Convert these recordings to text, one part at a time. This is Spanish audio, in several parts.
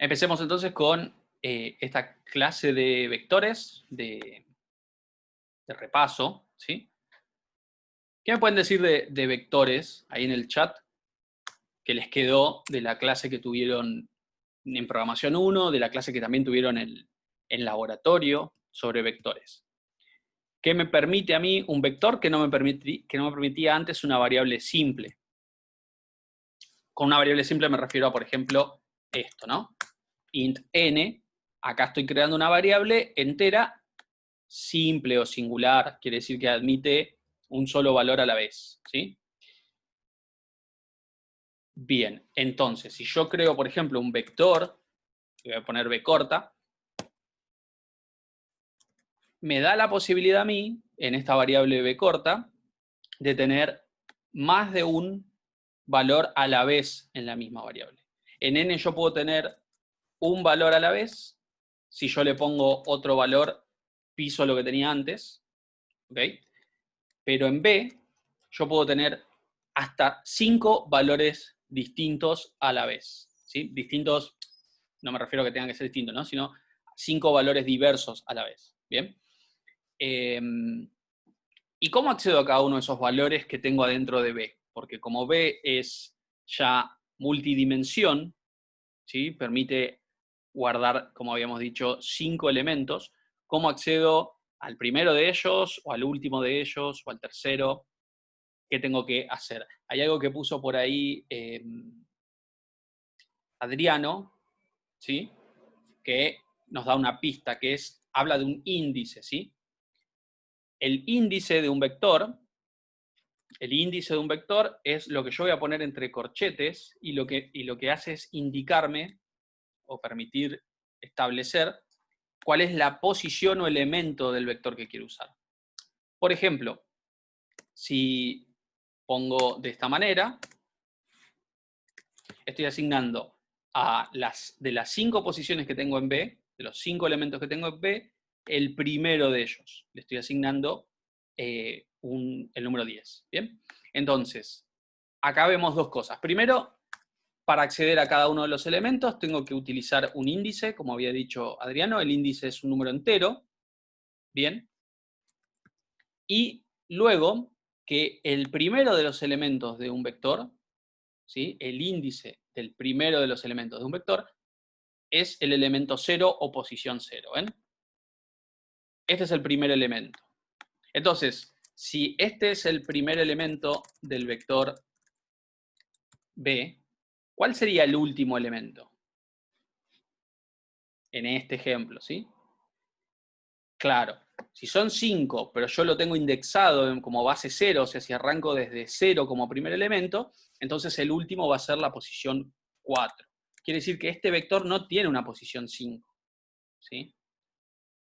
Empecemos entonces con esta clase de vectores de repaso, ¿sí? ¿Qué me pueden decir de vectores ahí en el chat que les quedó de la clase que tuvieron en programación 1, de la clase que también tuvieron en laboratorio sobre vectores? ¿Qué me permite a mí un vector que no me permitía antes una variable simple? Con una variable simple me refiero a, por ejemplo, esto, ¿no? Int n, acá estoy creando una variable entera simple o singular, quiere decir que admite un solo valor a la vez, ¿sí? Bien, entonces, si yo creo, por ejemplo, un vector, voy a poner b corta, me da la posibilidad a mí, en esta variable b corta, de tener más de un valor a la vez en la misma variable. En n yo puedo tener un valor a la vez, si yo le pongo otro valor, piso lo que tenía antes, ¿ok? Pero en B yo puedo tener hasta 5 valores distintos a la vez, ¿sí? Distintos, no me refiero a que tengan que ser distintos, ¿no? Sino 5 valores diversos a la vez, ¿bien? ¿Y cómo accedo a cada uno de esos valores que tengo adentro de B? Porque como B es ya multidimensión, ¿sí? Permite guardar, como habíamos dicho, 5 elementos. ¿Cómo accedo al primero de ellos, o al último de ellos, o al tercero? ¿Qué tengo que hacer? Hay algo que puso por ahí Adriano, ¿sí? Que nos da una pista, que es, habla de un índice, ¿sí? El índice de un vector, es lo que yo voy a poner entre corchetes y lo que hace es indicarme o permitir establecer cuál es la posición o elemento del vector que quiero usar. Por ejemplo, si pongo de esta manera, estoy asignando de las 5 posiciones que tengo en B, de los 5 elementos que tengo en B, el primero de ellos. Le estoy asignando el número 10. ¿Bien? Entonces, acá vemos dos cosas. Primero, para acceder a cada uno de los elementos, tengo que utilizar un índice, como había dicho Adriano. El índice es un número entero. ¿Bien? Y luego, que el primero de los elementos de un vector, ¿sí? El índice del primero de los elementos de un vector, es el elemento 0 o posición 0. ¿Ven? Este es el primer elemento. Entonces, si este es el primer elemento del vector B, ¿cuál sería el último elemento? En este ejemplo, ¿sí? Claro, si son 5, pero yo lo tengo indexado como base 0, o sea, si arranco desde 0 como primer elemento, entonces el último va a ser la posición 4. Quiere decir que este vector no tiene una posición 5, ¿sí?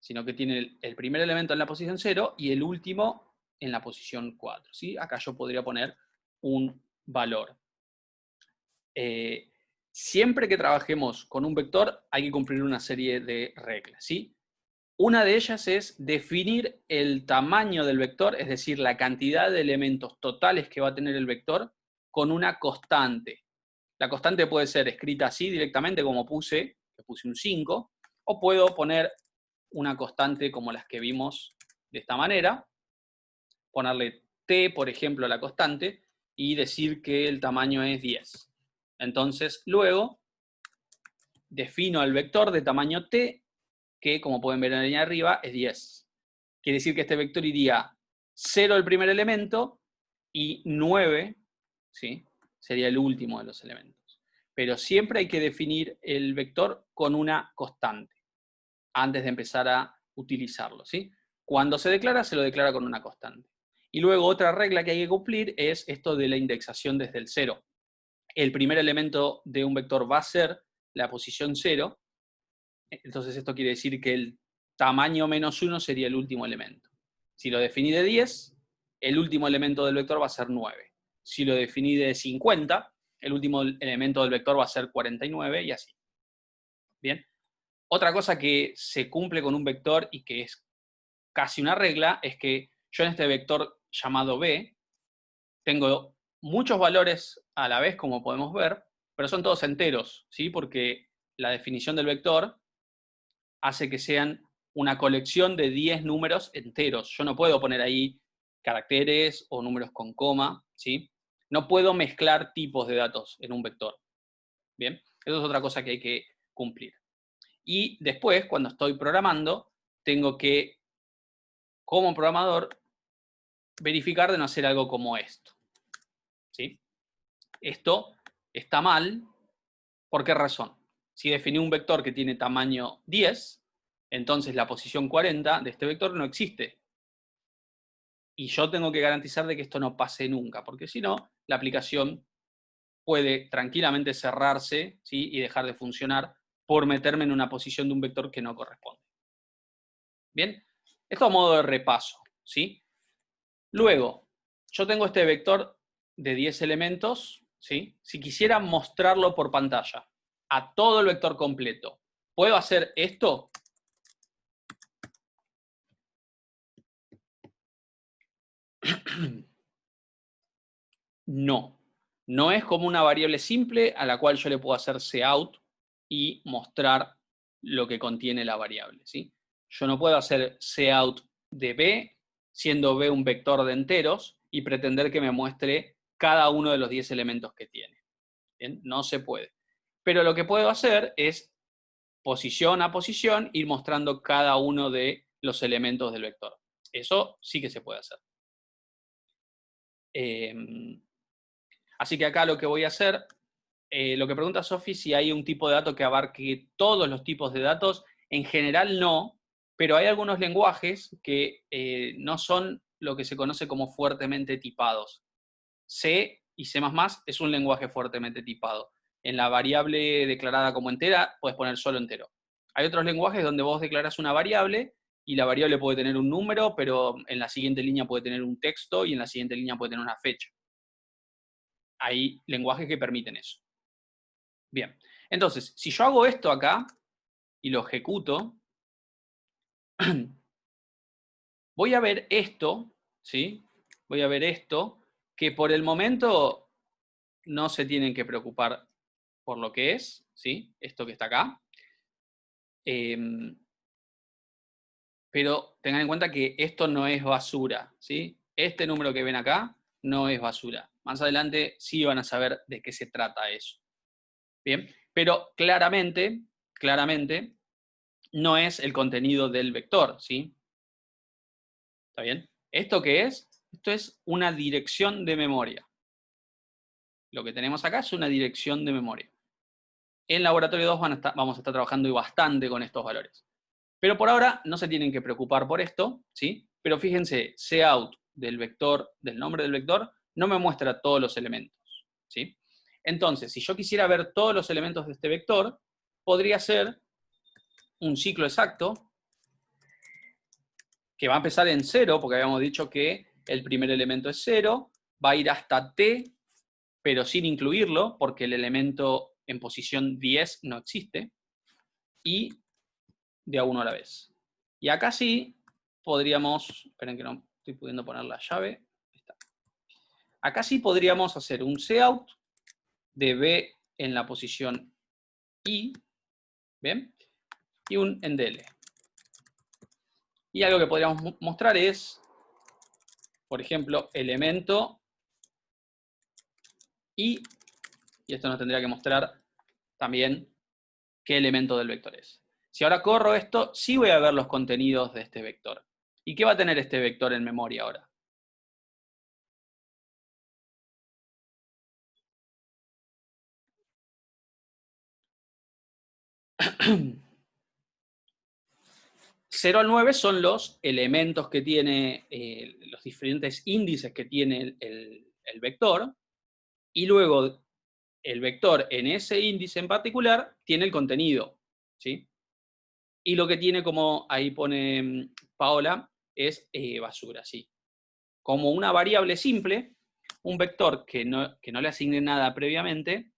Sino que tiene el primer elemento en la posición 0 y el último en la posición 4. ¿Sí? Acá yo podría poner un valor. Siempre que trabajemos con un vector hay que cumplir una serie de reglas. ¿Sí? Una de ellas es definir el tamaño del vector, es decir, la cantidad de elementos totales que va a tener el vector con una constante. La constante puede ser escrita así directamente, como puse un 5, o puedo poner una constante como las que vimos de esta manera, ponerle t, por ejemplo, a la constante, y decir que el tamaño es 10. Entonces, luego, defino el vector de tamaño t, que, como pueden ver en la línea de arriba, es 10. Quiere decir que este vector iría 0 el primer elemento y 9, ¿sí? Sería el último de los elementos. Pero siempre hay que definir el vector con una constante antes de empezar a utilizarlo, ¿sí? Cuando se lo declara con una constante. Y luego otra regla que hay que cumplir es esto de la indexación desde el 0. El primer elemento de un vector va a ser la posición 0, entonces esto quiere decir que el tamaño menos 1 sería el último elemento. Si lo definí de 10, el último elemento del vector va a ser 9. Si lo definí de 50, el último elemento del vector va a ser 49 y así. ¿Bien? Otra cosa que se cumple con un vector y que es casi una regla es que yo en este vector llamado B tengo muchos valores a la vez, como podemos ver, pero son todos enteros, ¿sí? Porque la definición del vector hace que sean una colección de 10 números enteros. Yo no puedo poner ahí caracteres o números con coma, ¿sí? No puedo mezclar tipos de datos en un vector. Bien, eso es otra cosa que hay que cumplir. Y después, cuando estoy programando, tengo que, como programador, verificar de no hacer algo como esto. ¿Sí? Esto está mal. ¿Por qué razón? Si definí un vector que tiene tamaño 10, entonces la posición 40 de este vector no existe. Y yo tengo que garantizar de que esto no pase nunca, porque si no, la aplicación puede tranquilamente cerrarse, ¿sí? Y dejar de funcionar por meterme en una posición de un vector que no corresponde. Bien, esto a modo de repaso, ¿sí? Luego, yo tengo este vector de 10 elementos, ¿sí? Si quisiera mostrarlo por pantalla a todo el vector completo, ¿puedo hacer esto? No. No es como una variable simple a la cual yo le puedo hacer cout y mostrar lo que contiene la variable, ¿sí? Yo no puedo hacer cout de b, siendo b un vector de enteros, y pretender que me muestre cada uno de los 10 elementos que tiene. ¿Bien? No se puede. Pero lo que puedo hacer es, posición a posición, ir mostrando cada uno de los elementos del vector. Eso sí que se puede hacer. Así que acá lo que voy a hacer, lo que pregunta Sofi, si hay un tipo de dato que abarque todos los tipos de datos, en general no, pero hay algunos lenguajes que no son lo que se conoce como fuertemente tipados. C y C++ es un lenguaje fuertemente tipado. En la variable declarada como entera, puedes poner solo entero. Hay otros lenguajes donde vos declarás una variable y la variable puede tener un número, pero en la siguiente línea puede tener un texto y en la siguiente línea puede tener una fecha. Hay lenguajes que permiten eso. Bien, entonces, si yo hago esto acá y lo ejecuto, voy a ver esto, ¿sí? Voy a ver esto, que por el momento no se tienen que preocupar por lo que es, ¿sí? Esto que está acá. Pero tengan en cuenta que esto no es basura, ¿sí? Este número que ven acá no es basura. Más adelante sí van a saber de qué se trata eso. Bien, pero claramente no es el contenido del vector, ¿sí? ¿Está bien? ¿Esto qué es? Esto es una dirección de memoria. Lo que tenemos acá es una dirección de memoria. En Laboratorio 2 vamos a estar trabajando bastante con estos valores. Pero por ahora no se tienen que preocupar por esto, ¿sí? Pero fíjense, cout del vector, del nombre del vector, no me muestra todos los elementos, ¿sí? Entonces, si yo quisiera ver todos los elementos de este vector, podría ser un ciclo exacto que va a empezar en 0, porque habíamos dicho que el primer elemento es 0, va a ir hasta t, pero sin incluirlo, porque el elemento en posición 10 no existe, y de a 1 a la vez. Y acá sí podríamos, esperen que no estoy pudiendo poner la llave, está. Acá sí podríamos hacer un cout de b en la posición i, ¿bien? Y un endl. Y algo que podríamos mostrar es, por ejemplo, elemento y esto nos tendría que mostrar también qué elemento del vector es. Si ahora corro esto, sí voy a ver los contenidos de este vector. ¿Y qué va a tener este vector en memoria ahora? Cero al 9 son los elementos que tiene, los diferentes índices que tiene el vector, y luego el vector en ese índice en particular tiene el contenido, ¿sí? Y lo que tiene, como ahí pone Paola, es basura, ¿sí? Como una variable simple, un vector que no le asigne nada previamente,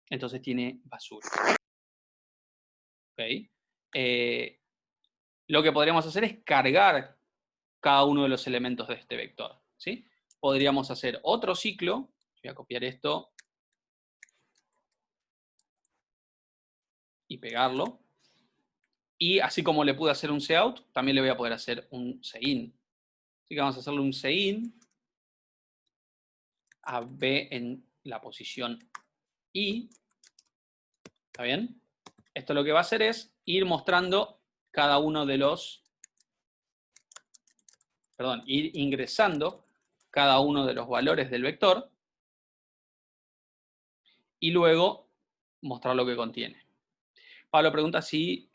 entonces tiene basura. ¿Okay? Lo que podríamos hacer es cargar cada uno de los elementos de este vector, ¿sí? Podríamos hacer otro ciclo, voy a copiar esto, y pegarlo. Y así como le pude hacer un cout, también le voy a poder hacer un cin. Así que vamos a hacerle un cin a B en la posición I. ¿Está bien? Esto lo que va a hacer es ir mostrando cada uno de los... Perdón, ir ingresando cada uno de los valores del vector y luego mostrar lo que contiene. Pablo pregunta si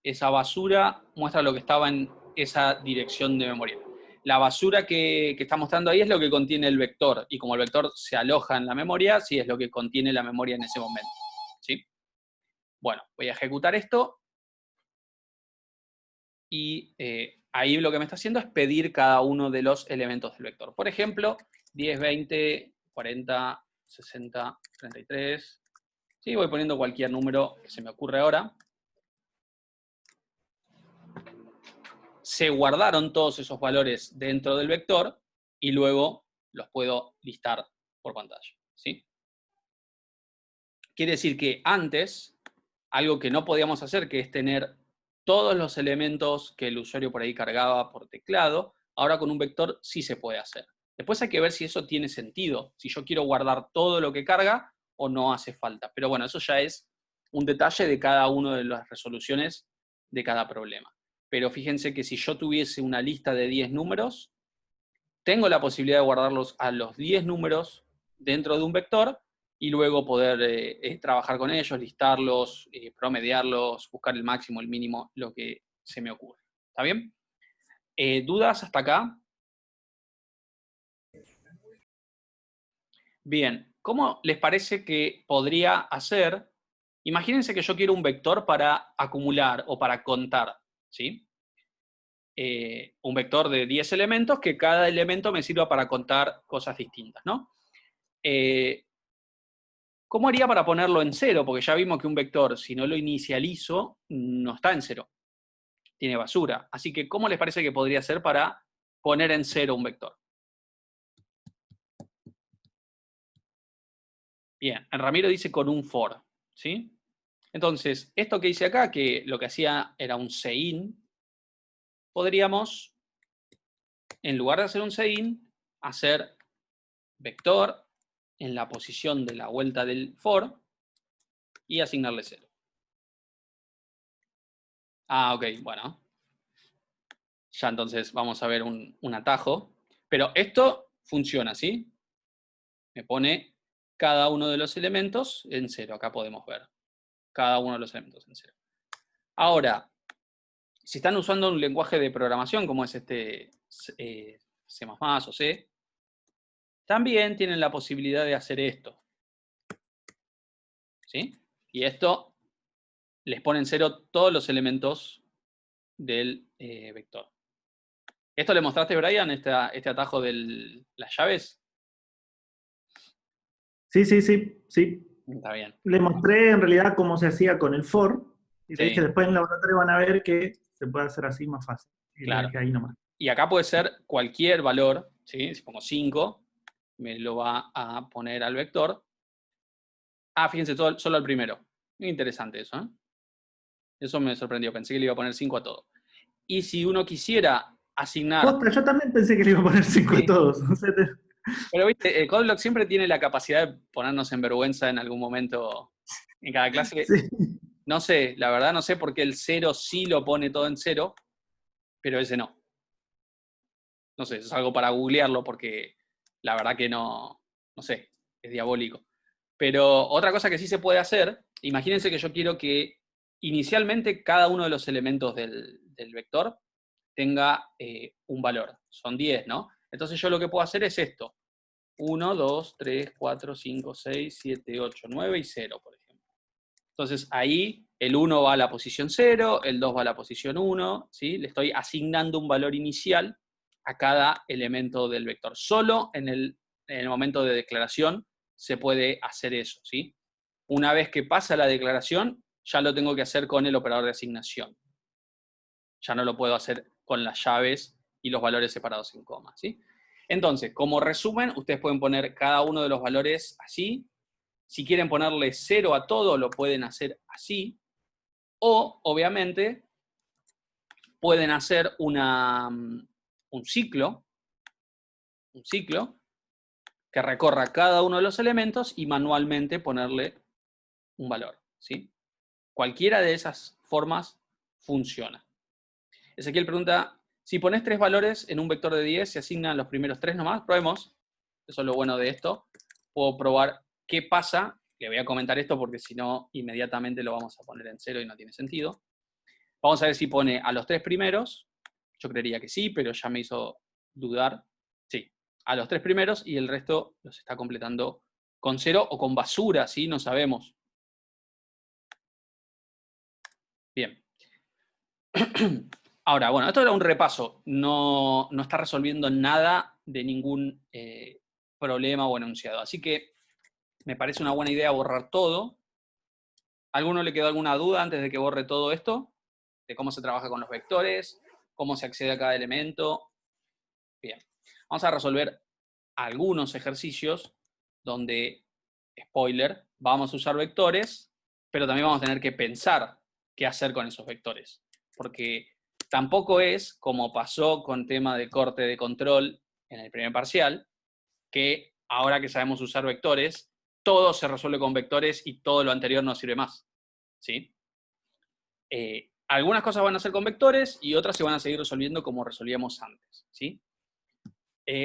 esa basura muestra lo que estaba en esa dirección de memoria. La basura que está mostrando ahí es lo que contiene el vector, y como el vector se aloja en la memoria, sí es lo que contiene la memoria en ese momento. ¿Sí? Bueno, voy a ejecutar esto, y ahí lo que me está haciendo es pedir cada uno de los elementos del vector. Por ejemplo, 10, 20, 40, 60, 33... Sí, voy poniendo cualquier número que se me ocurre ahora. Se guardaron todos esos valores dentro del vector y luego los puedo listar por pantalla. ¿Sí? Quiere decir que antes, algo que no podíamos hacer, que es tener todos los elementos que el usuario por ahí cargaba por teclado, ahora con un vector sí se puede hacer. Después hay que ver si eso tiene sentido, si yo quiero guardar todo lo que carga o no hace falta. Pero bueno, eso ya es un detalle de cada una de las resoluciones de cada problema. Pero fíjense que si yo tuviese una lista de 10 números, tengo la posibilidad de guardarlos a los 10 números dentro de un vector y luego poder trabajar con ellos, listarlos, promediarlos, buscar el máximo, el mínimo, lo que se me ocurre. ¿Está bien? ¿Dudas hasta acá? Bien, ¿cómo les parece que podría hacer? Imagínense que yo quiero un vector para acumular o para contar, ¿sí? Un vector de 10 elementos, que cada elemento me sirva para contar cosas distintas, ¿no? ¿Cómo haría para ponerlo en cero? Porque ya vimos que un vector, si no lo inicializo, no está en cero. Tiene basura. Así que, ¿cómo les parece que podría ser para poner en cero un vector? Bien, Ramiro dice con un for, ¿sí? Entonces, esto que hice acá, que lo que hacía era un cin, podríamos, en lugar de hacer un cin, hacer vector en la posición de la vuelta del for y asignarle 0. Ah, ok, bueno. Ya entonces vamos a ver un atajo. Pero esto funciona, ¿sí? Me pone cada uno de los elementos en 0. Acá podemos ver cada uno de los elementos en 0. Ahora, si están usando un lenguaje de programación como es este C++ o C, también tienen la posibilidad de hacer esto. ¿Sí? Y esto les pone en 0 todos los elementos del vector. ¿Esto le mostraste, Brian, este atajo de las llaves? Sí, sí, sí, sí. Está bien. Le mostré en realidad cómo se hacía con el for, y le Sí, dije después en el laboratorio van a ver que se puede hacer así más fácil. Y le claro. dejé ahí nomás. Y acá puede ser cualquier valor, ¿sí? Si pongo 5, me lo va a poner al vector. Ah, fíjense, solo al primero. Muy interesante eso, ¿eh? Eso me sorprendió, pensé que le iba a poner 5 a todo. Y si uno quisiera asignar... Posta, yo también pensé que le iba a poner 5 a Sí, todos. pero viste, CodeBlock siempre tiene la capacidad de ponernos en vergüenza en algún momento en cada clase. Sí. No sé, la verdad no sé por qué el 0 sí lo pone todo en 0, pero ese no. No sé, es algo para googlearlo porque la verdad que no sé, es diabólico. Pero otra cosa que sí se puede hacer, imagínense que yo quiero que inicialmente cada uno de los elementos del vector tenga un valor. Son 10, ¿no? Entonces yo lo que puedo hacer es esto. 1, 2, 3, 4, 5, 6, 7, 8, 9 y 0, por ejemplo. Entonces ahí el 1 va a la posición 0, el 2 va a la posición 1, ¿sí? Le estoy asignando un valor inicial a cada elemento del vector. Solo en el momento de declaración se puede hacer eso, ¿sí? Una vez que pasa la declaración, ya lo tengo que hacer con el operador de asignación. Ya no lo puedo hacer con las llaves y los valores separados en coma, ¿sí? Entonces, como resumen, ustedes pueden poner cada uno de los valores así. Si quieren ponerle 0 a todo, lo pueden hacer así. O, obviamente, pueden hacer un ciclo que recorra cada uno de los elementos y manualmente ponerle un valor, ¿sí? Cualquiera de esas formas funciona. Ezequiel pregunta, si pones 3 valores en un vector de 10, ¿se asignan los primeros 3 nomás? Probemos. Eso es lo bueno de esto. Puedo probar qué pasa. Le voy a comentar esto porque si no, inmediatamente lo vamos a poner en 0 y no tiene sentido. Vamos a ver si pone a los 3 primeros. Yo creería que sí, pero ya me hizo dudar. Sí, a los 3 primeros y el resto los está completando con 0 o con basura, ¿sí? No sabemos. Bien. Ahora, bueno, esto era un repaso. No está resolviendo nada de ningún problema o enunciado. Así que me parece una buena idea borrar todo. ¿A alguno le quedó alguna duda antes de que borre todo esto? De cómo se trabaja con los vectores, cómo se accede a cada elemento. Bien. Vamos a resolver algunos ejercicios donde, spoiler, vamos a usar vectores, pero también vamos a tener que pensar qué hacer con esos vectores. Porque tampoco es, como pasó con tema de corte de control en el primer parcial, que ahora que sabemos usar vectores, todo se resuelve con vectores y todo lo anterior no sirve más. ¿Sí? Algunas cosas van a ser con vectores y otras se van a seguir resolviendo como resolvíamos antes. ¿Sí?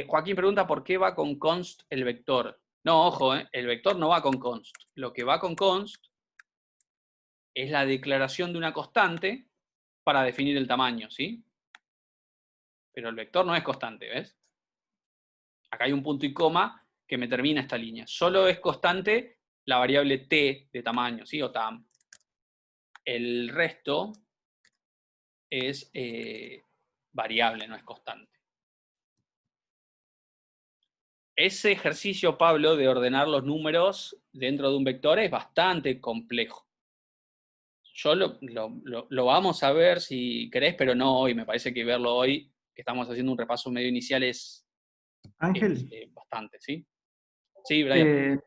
Joaquín pregunta por qué va con const el vector. No, ojo, el vector no va con const. Lo que va con const es la declaración de una constante para definir el tamaño, ¿sí? Pero el vector no es constante, ¿ves? Acá hay un punto y coma que me termina esta línea. Solo es constante la variable t de tamaño, ¿sí? O tam. El resto es variable, no es constante. Ese ejercicio, Pablo, de ordenar los números dentro de un vector es bastante complejo. Yo lo vamos a ver si querés, pero no hoy. Me parece que verlo hoy, que estamos haciendo un repaso medio inicial, es Ángel, bastante, ¿sí? Sí, Brian.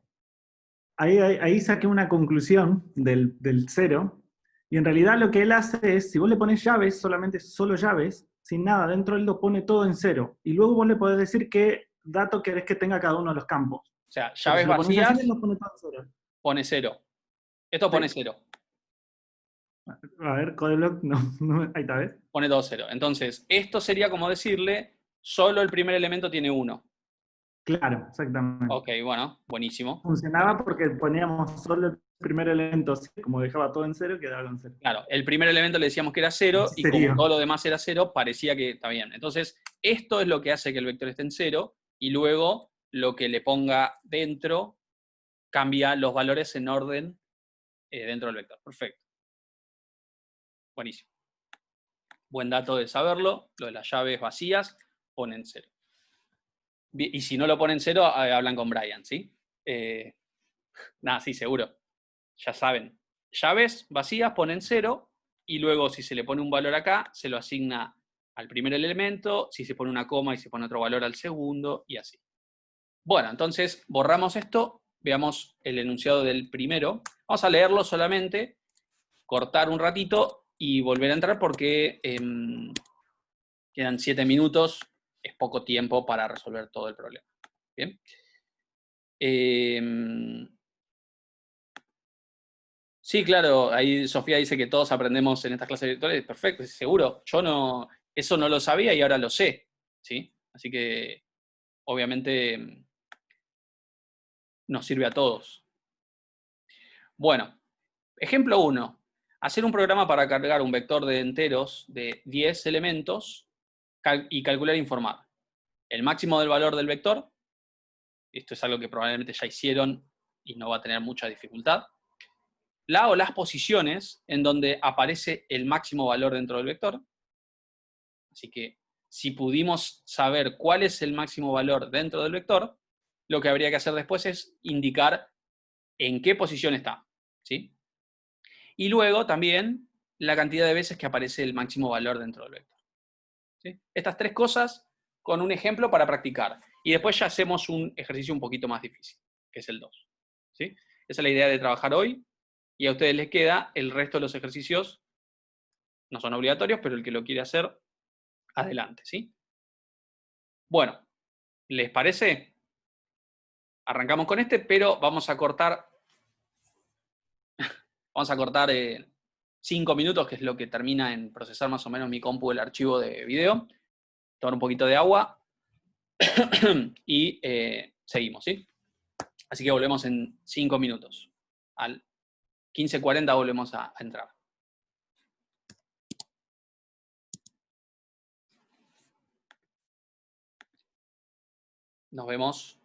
ahí saqué una conclusión del cero, y en realidad lo que él hace es, si vos le pones llaves, solo llaves, sin nada, dentro él lo pone todo en cero, y luego vos le podés decir qué dato querés que tenga cada uno de los campos. O sea, Pero llaves si lo pones así, él vacías, lo pone todo en cero. pone 0. Esto pone Sí. 0. A ver, Codeblock, ahí está, ¿ves? Pone todo 0. Entonces, esto sería como decirle, solo el primer elemento tiene 1. Claro, exactamente. Ok, bueno, buenísimo. Funcionaba porque poníamos solo el primer elemento, como dejaba todo en cero, quedaba con cero. Claro, el primer elemento le decíamos que era 0 y como Sería. todo lo demás era 0, parecía que está bien. Entonces, esto es lo que hace que el vector esté en 0 y luego lo que le ponga dentro cambia los valores en orden dentro del vector. Perfecto. Buenísimo. Buen dato de saberlo. Lo de las llaves vacías ponen 0. Y si no lo ponen 0, hablan con Brian, ¿sí? Nada, sí, seguro. Ya saben. Llaves vacías ponen 0 y luego si se le pone un valor acá, se lo asigna al primer elemento, si se pone una coma y se pone otro valor al segundo y así. Bueno, entonces borramos esto, veamos el enunciado del primero. Vamos a leerlo solamente, cortar un ratito y volver a entrar porque quedan 7 minutos, es poco tiempo para resolver todo el problema. Bien. Sí, claro, ahí Sofía dice que todos aprendemos en estas clases virtuales, perfecto, seguro. Yo no, eso no lo sabía y ahora lo sé, ¿sí? Así que, obviamente, nos sirve a todos. Bueno, ejemplo 1. Hacer un programa para cargar un vector de enteros de 10 elementos y calcular e informar el máximo del valor del vector. Esto es algo que probablemente ya hicieron y no va a tener mucha dificultad. La o las posiciones en donde aparece el máximo valor dentro del vector. Así que si pudimos saber cuál es el máximo valor dentro del vector, lo que habría que hacer después es indicar en qué posición está, ¿sí? Y luego también la cantidad de veces que aparece el máximo valor dentro del vector, ¿sí? Estas 3 cosas con un ejemplo para practicar. Y después ya hacemos un ejercicio un poquito más difícil, que es el 2. ¿Sí? Esa es la idea de trabajar hoy. Y a ustedes les queda el resto de los ejercicios No son obligatorios, pero el que lo quiere hacer, adelante, ¿sí? Bueno, ¿les parece? Arrancamos con este, pero vamos a cortar 5 minutos, que es lo que termina en procesar más o menos mi compu el archivo de video. Tomar un poquito de agua y seguimos, ¿sí? Así que volvemos en 5 minutos. Al 15:40 volvemos a entrar. Nos vemos.